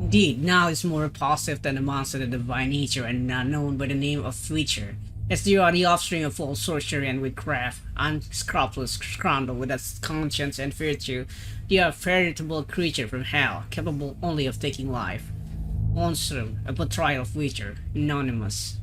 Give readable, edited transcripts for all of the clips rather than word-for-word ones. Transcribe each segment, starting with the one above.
Indeed, now is more repulsive than a monster of divine nature and now known by the name of Witcher. As you are the offspring of all sorcery and witchcraft, unscrupulous scoundrel without conscience and virtue, you are a veritable creature from hell, capable only of taking life. Monstrum, a portrayal of Witcher, anonymous.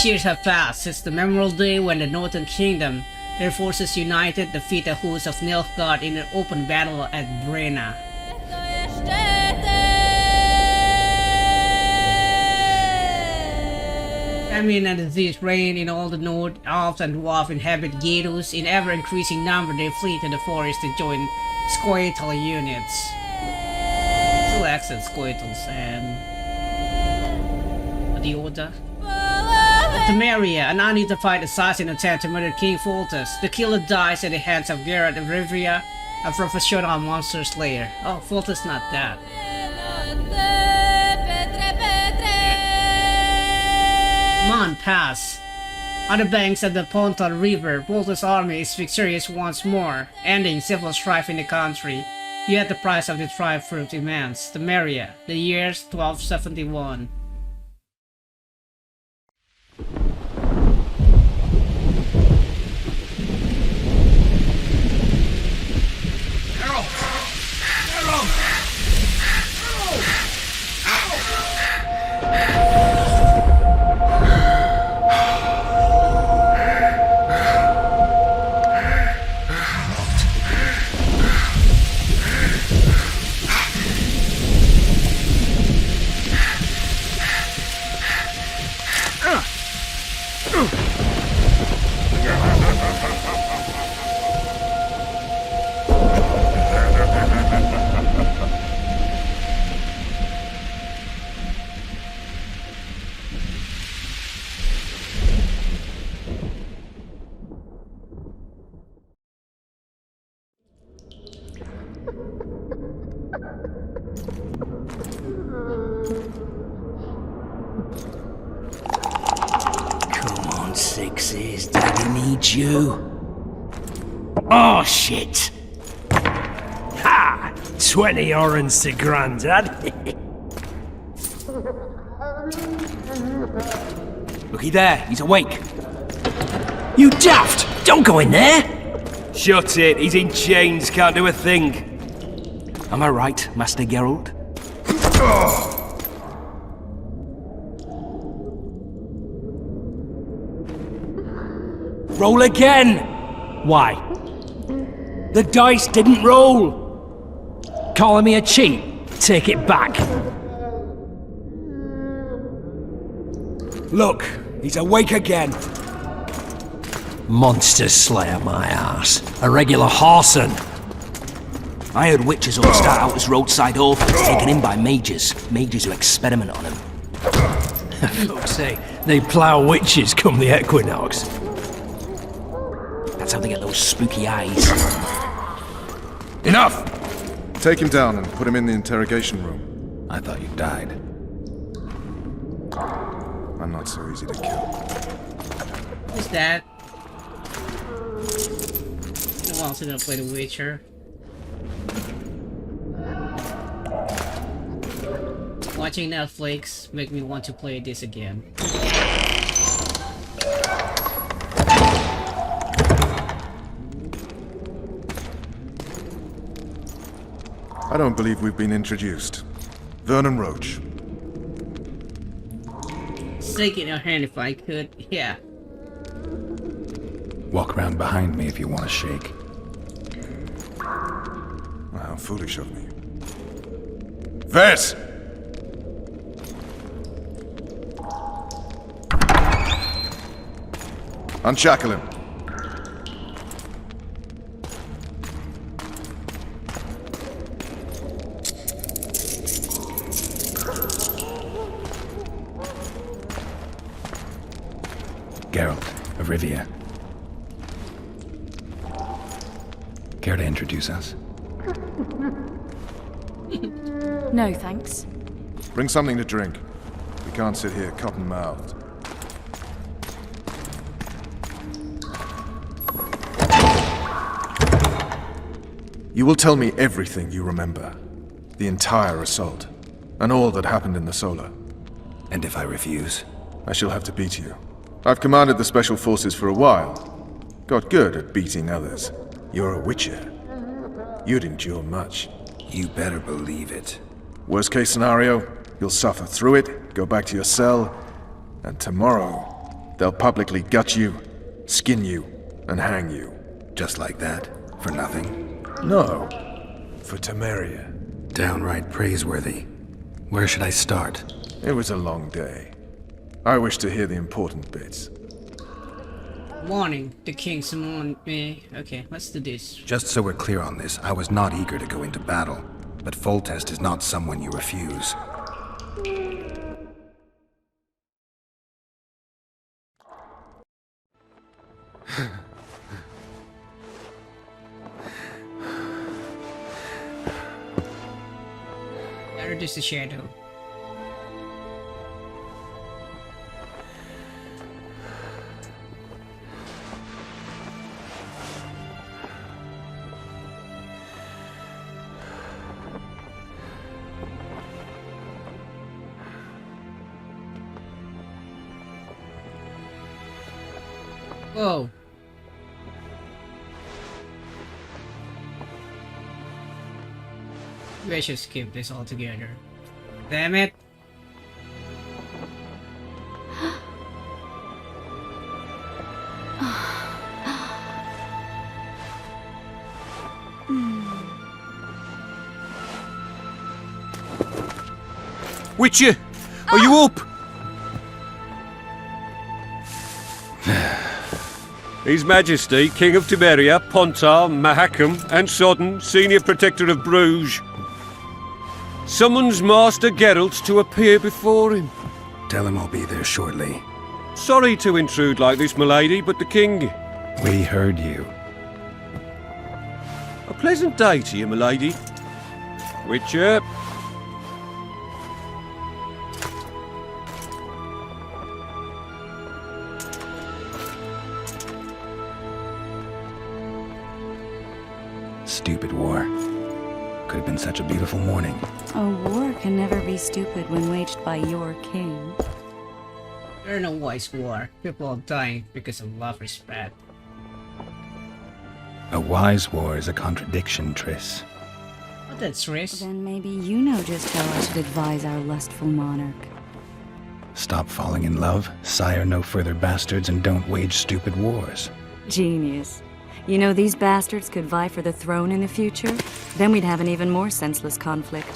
Years have passed since the memorable day when the Northern Kingdom, their forces united, defeat the hosts of Nilfgaard in an open battle at Brenna. Famine and disease reign in all the North. Elves and dwarves inhabit ghettos. In ever-increasing number, they flee to the forest to join scoia'tael units. Still accent scoia'taels and the order. Temeria, an unidentified assassin attempt to murder King Foltest. The killer dies at the hands of Geralt of Rivia, a professional monster slayer. Oh, Foltest not that. Months pass. On the banks of the Ponton River, Foltest's army is victorious once more, ending civil strife in the country. Yet the price of the triumph proved immense. Temeria, the years 1271. Sixes, Daddy needs you. Oh shit! Ha! 20 orange to Grandad. Looky there, he's awake. You daft! Don't go in there! Shut it, he's in chains, can't do a thing. Am I right, Master Geralt? Roll again! Why? The dice didn't roll! Calling me a cheat? Take it back. Look, he's awake again. Monster Slayer, my ass. A regular horson. I heard witches all start out as roadside orphans taken in by mages. Mages who experiment on them. Fuck's sake, they plough witches come the equinox. That's how they get those spooky eyes. Enough! Take him down and put him in the interrogation room. I thought you died. I'm not so easy to kill. Who's that? No one else gonna play The Witcher. Watching Netflix make me want to play this again. I don't believe we've been introduced. Vernon Roach. Stick in your hand if I could, yeah. Walk around behind me if you want to shake. How foolish of me. Ves! Unshackle him. Geralt of Rivia. Care to introduce us? No, thanks. Bring something to drink. We can't sit here cotton-mouthed. You will tell me everything you remember. The entire assault. And all that happened in the Solar. And if I refuse? I shall have to beat you. I've commanded the Special Forces for a while. Got good at beating others. You're a Witcher. You'd endure much. You better believe it. Worst case scenario, you'll suffer through it, go back to your cell, and tomorrow, they'll publicly gut you, skin you, and hang you. Just like that? For nothing? No. For Temeria. Downright praiseworthy. Where should I start? It was a long day. I wish to hear the important bits. Warning, the king summoned me. Okay, let's do this. Just so we're clear on this, I was not eager to go into battle, but Foltest is not someone you refuse. I reduce the shadow. Whoa. Maybe I should skip this altogether. Damn it. Witcher, are you up? His Majesty, King of Temeria, Pontar, Mahakam, and Sodden, Senior Protector of Bruges, summons Master Geralt to appear before him. Tell him I'll be there shortly. Sorry to intrude like this, milady, but the king... We heard you. A pleasant day to you, milady. Witcher. Stupid war. Could have been such a beautiful morning. A war can never be stupid when waged by your king. There are no wise war. People are dying because of love respect. A wise war is a contradiction, Triss. Oh, that's risk. Then maybe you know just how I should advise our lustful monarch. Stop falling in love, sire no further bastards, and don't wage stupid wars. Genius. You know, these bastards could vie for the throne in the future? Then we'd have an even more senseless conflict.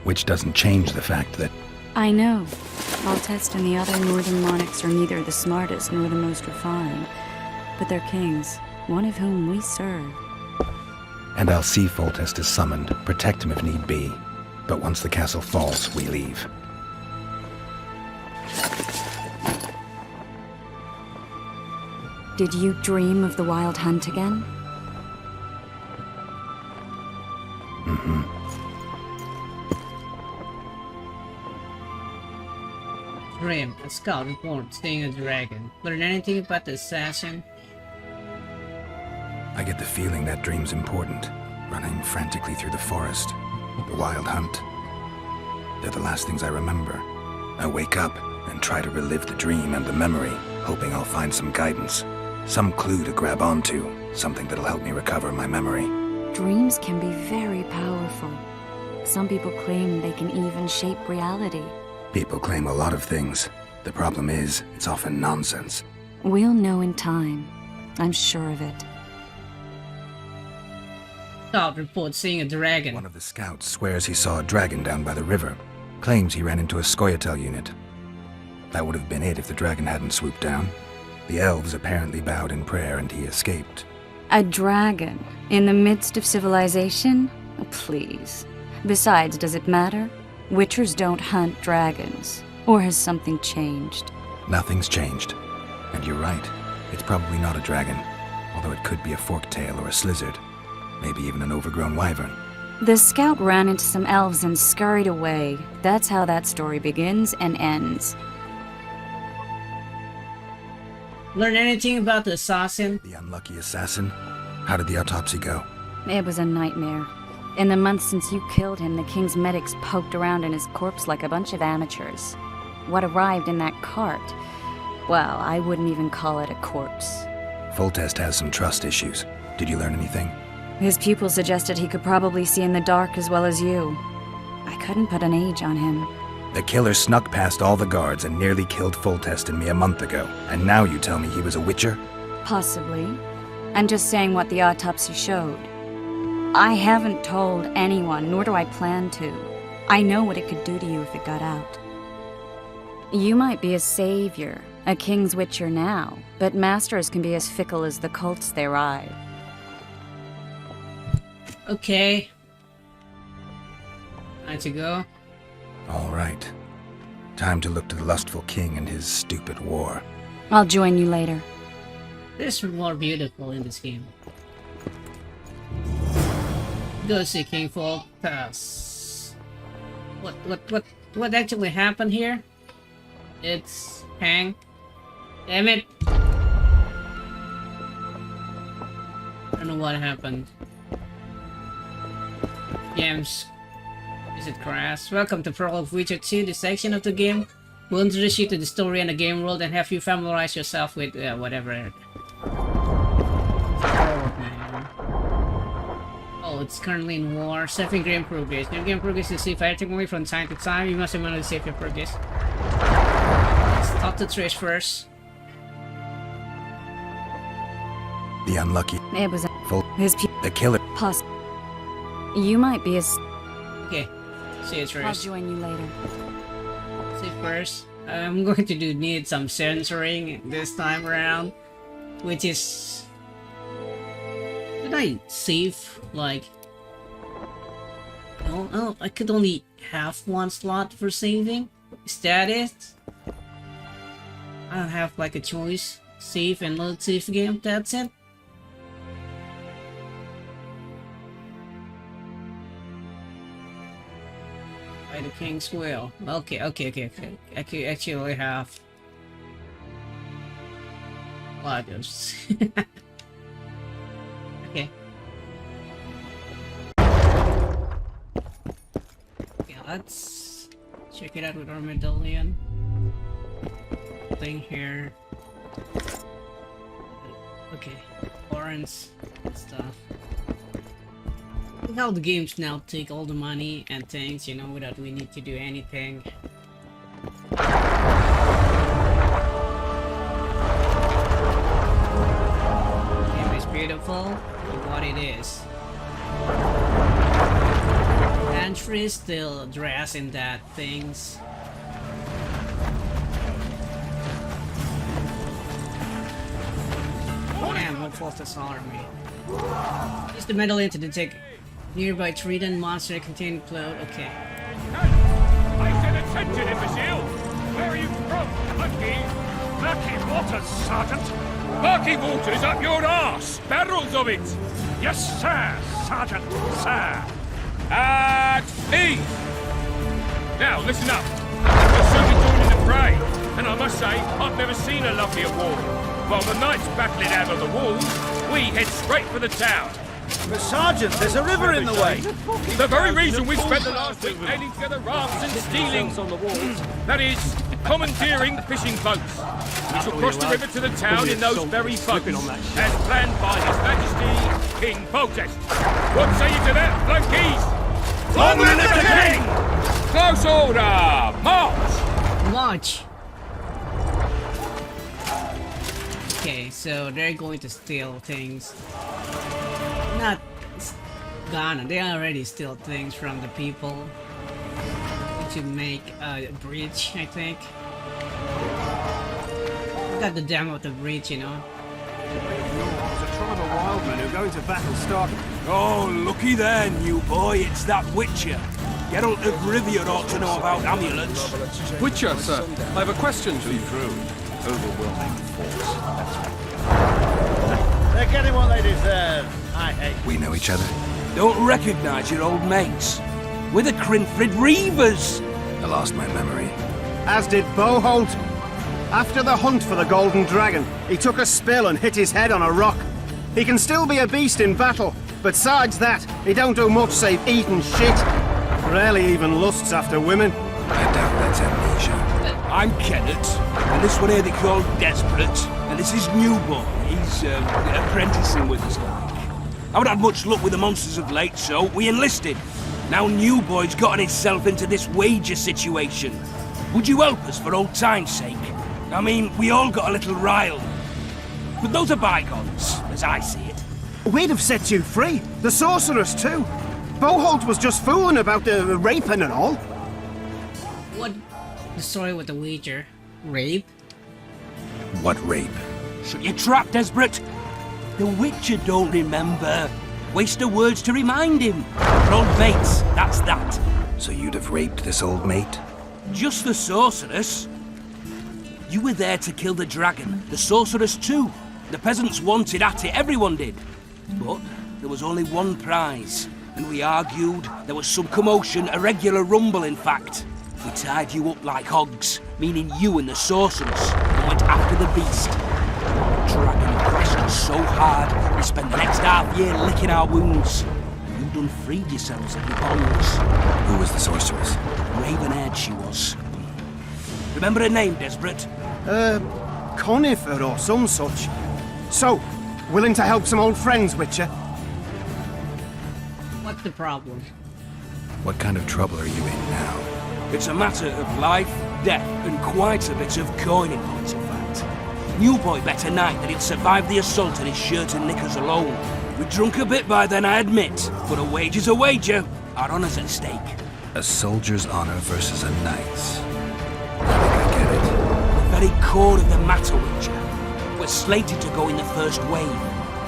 Which doesn't change the fact that... I know. Foltest and the other northern monarchs are neither the smartest nor the most refined. But they're kings, one of whom we serve. And I'll see Foltest is summoned, protect him if need be. But once the castle falls, we leave. Did you dream of the wild hunt again? Mm-hmm. Dream, a scout report, seeing a dragon. Learn anything about the assassin? I get the feeling that dream's important. Running frantically through the forest. The wild hunt. They're the last things I remember. I wake up and try to relive the dream and the memory, hoping I'll find some guidance. Some clue to grab onto. Something that'll help me recover my memory. Dreams can be very powerful. Some people claim they can even shape reality. People claim a lot of things. The problem is, it's often nonsense. We'll know in time. I'm sure of it. Scout report, seeing a dragon. One of the scouts swears he saw a dragon down by the river. Claims he ran into a Scoia'tael unit. That would have been it if the dragon hadn't swooped down. The elves apparently bowed in prayer and he escaped. A dragon? In the midst of civilization? Oh, please. Besides, does it matter? Witchers don't hunt dragons. Or has something changed? Nothing's changed. And you're right. It's probably not a dragon. Although it could be a forktail or a slizzard. Maybe even an overgrown wyvern. The scout ran into some elves and scurried away. That's how that story begins and ends. Learn anything about the assassin? The unlucky assassin? How did the autopsy go? It was a nightmare. In the months since you killed him, the king's medics poked around in his corpse like a bunch of amateurs. What arrived in that cart? Well, I wouldn't even call it a corpse. Foltest has some trust issues. Did you learn anything? His pupils suggested he could probably see in the dark as well as you. I couldn't put an age on him. The killer snuck past all the guards and nearly killed Foltest and me a month ago. And now you tell me he was a witcher? Possibly. I'm just saying what the autopsy showed. I haven't told anyone, nor do I plan to. I know what it could do to you if it got out. You might be a savior, a king's witcher now, but masters can be as fickle as the cults they ride. Okay. Time to go. All right. Time to look to the lustful king and his stupid war. I'll join you later. There's more beautiful in this game. Go see King Foltest. What actually happened here? It's Hank. Damn it! I don't know what happened. Games. Is it crash? Welcome to Prologue Witcher 2, this section of the game. We'll introduce you to the story and the game world and have you familiarize yourself with whatever. Oh, it's currently in war. Saving game progress. New game progress is saved automatically from time to time. You must manually save your progress. Let's talk to Trish first. The unlucky It was the killer. You might be a... Okay, see you I'll Trish. join you later. See first. I'm going to need some censoring this time around, which is... Did I save, like... No, I could only have one slot for saving? Is that it? I don't have, like, a choice. Save and load save game, that's it? By the King's Will. Okay. I could actually have... Others. Okay. Okay, let's check it out with our medallion. Thing here. Okay, orange stuff. Look how the games now take all the money and things, you know, without we need to do anything. Game is beautiful for what it is. Andrew is still dressed in that things. Damn, what fault this army? Use the medallion to detect nearby Triton monster containing cloud. Okay. I said attention, imbecile! Where are you from? Murky Waters, Sergeant! Murky Waters up your arse! Barrels of it! Yes, sir, Sergeant, sir! At ease! Now, listen up. We'll soon be joining the fray, and I must say, I've never seen a lovelier war. While the knights battle it out on the walls, we head straight for the town. But Sergeant, there's a river in the way. The very reason we spent the last week nailing together rafts and stealing on the walls. That is, commandeering fishing boats. We shall cross the river to the town in those very boats, as planned by His Majesty King Foltest. What say you to that, flunkies? Onward with the king! Close order! March! Launch! Okay, so they're going to steal things. Not Ghana, they already steal things from the people to make a bridge, I think. Got the demo of the bridge, you know. There's a tribe of wildmen who go into battle stark. Oh, looky there, new boy, it's that Witcher. Geralt of Rivia ought to know about amulets. Witcher, sir, I have a question for you. Overwhelming force. They're getting what they deserve. I hate. We know each other? Don't recognize your old mates. We're the Crinfrid Reavers. I lost my memory. As did Boholt. After the hunt for the Golden Dragon, he took a spill and hit his head on a rock. He can still be a beast in battle, but besides that, he don't do much save eat and shit. Rarely even lusts after women. I doubt that's amnesia. I'm Kenneth, and this one here they call Desperate, and this is Newborn. He's apprenticing with us, like. I haven't had much luck with the monsters of late, so we enlisted. Now Newboy's gotten himself into this wager situation. Would you help us for old time's sake? I mean, we all got a little riled. But those are bygones, as I see it. We'd have set you free. The sorceress, too. Boholt was just fooling about the raping and all. What? The story with the wager? Rape? What rape? Shut your trap, Desperate. The Witcher don't remember. Waste of words to remind him. We're old mates, that's that. So you'd have raped this old mate? Just the sorceress. You were there to kill the dragon, the sorceress too. The peasants wanted at it, everyone did. But there was only one prize, and we argued. There was some commotion, a regular rumble in fact. We tied you up like hogs, meaning you and the sorceress, and went after the beast. The dragon crashed us so hard, we spent the next half year licking our wounds. And you done freed yourselves of your bonds. Who was the sorceress? Raven-haired she was. Remember her name, Desperate? Conifer or some such. So, willing to help some old friends, Witcher? What's the problem? What kind of trouble are you in now? It's a matter of life, death, and quite a bit of coin in point of fact. Newboy bet a night that he'd survived the assault in his shirt and knickers alone. We drunk a bit by then, I admit, but a wager's a wager. Our honour's at stake. A soldier's honor versus a knight's. I think I get it. The very core of the matter, Witcher. We're slated to go in the first wave,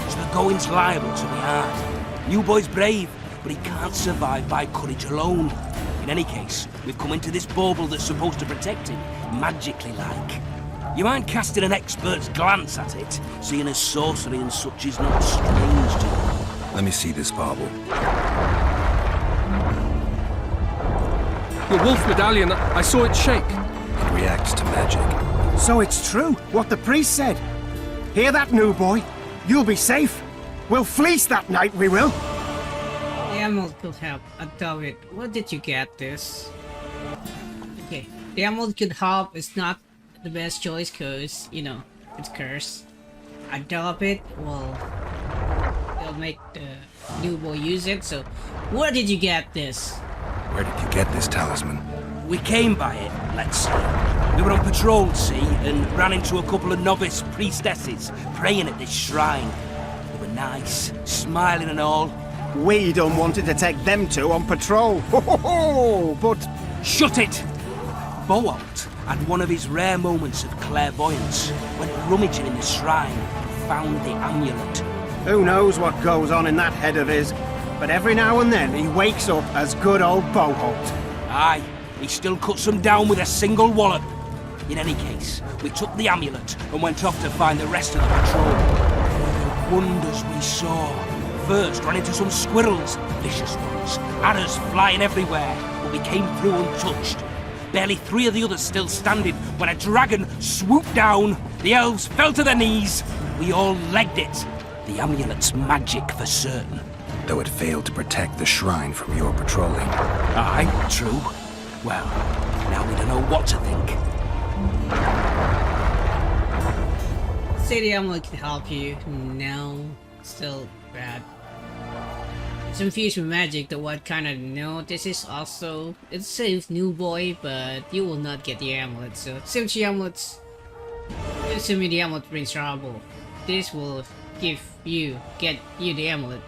so the going's liable to be hard. Newboy's brave, but he can't survive by courage alone. In any case, we've come into this bauble that's supposed to protect him, magically like. You mind casting an expert's glance at it, seeing as sorcery and such is not strange to you? Let me see this bauble. The wolf medallion, I saw it shake. It reacts to magic. So it's true, what the priest said. Hear that, new boy? You'll be safe. We'll fleece that night, we will. The emerald could help. I doubt it. Where did you get this? Okay, the emerald could help. It's not the best choice because, you know, it's cursed. I doubt it. Well, they'll make the new boy use it. So, where did you get this? Where did you get this talisman? We came by it, let's say. We were on patrol, see, and ran into a couple of novice priestesses praying at this shrine. They were nice, smiling and all. We done wanted to take them two on patrol. Ho ho ho! But Shut it! Boholt had one of his rare moments of clairvoyance, went rummaging in the shrine and found the amulet. who knows what goes on in that head of his? But every now and then he wakes up as good old Boholt. Aye, he still cuts them down with a single wallop. In any case, we took the amulet and went off to find the rest of the patrol. The wonders we saw. First ran into some squirrels, vicious ones, arrows flying everywhere, but we came through untouched. Barely 3 of the others still standing when a dragon swooped down. The elves fell to their knees. We all legged it. The amulet's magic for certain. Though it failed to protect the shrine from your patrolling. Aye, true. Well, now we don't know what to think. Say the amulet can help you. No, still bad. It's infused with magic, though what kind of no, this is also, it saves new boy, but you will not get the amulet, so since the amulets, assuming the amulet brings trouble, this will get you the amulet.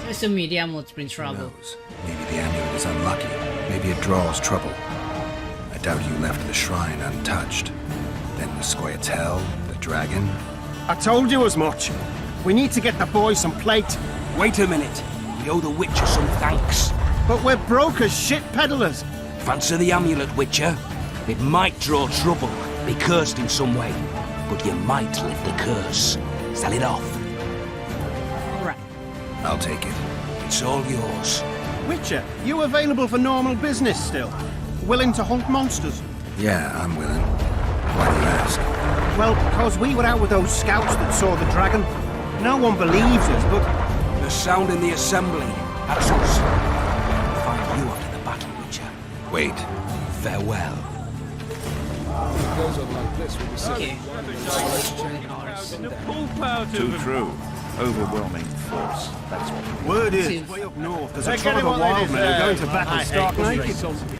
Assuming the amulet brings Who trouble. knows? Maybe the amulet is unlucky. Maybe it draws trouble. I doubt you left the shrine untouched. Then the Scoia'tael, the dragon. I told you as much. We need to get the boys some plate. Wait a minute. We owe the Witcher some thanks. But we're broke as shit peddlers. Fancy the amulet, Witcher. It might draw trouble, be cursed in some way, but you might lift the curse. Sell it off. Alright. I'll take it. It's all yours. Witcher, you available for normal business still? Willing to hunt monsters? Yeah, I'm willing. Why do you ask? Well, because we were out with those scouts that saw the dragon. No one believes us, but The sound in the assembly. That's us. Find you after the battle, Witcher. Wait. Farewell. Okay. Too true. Overwhelming force. That's what. word is, way up north, there's a tribe of wild men who are going to battle stark naked.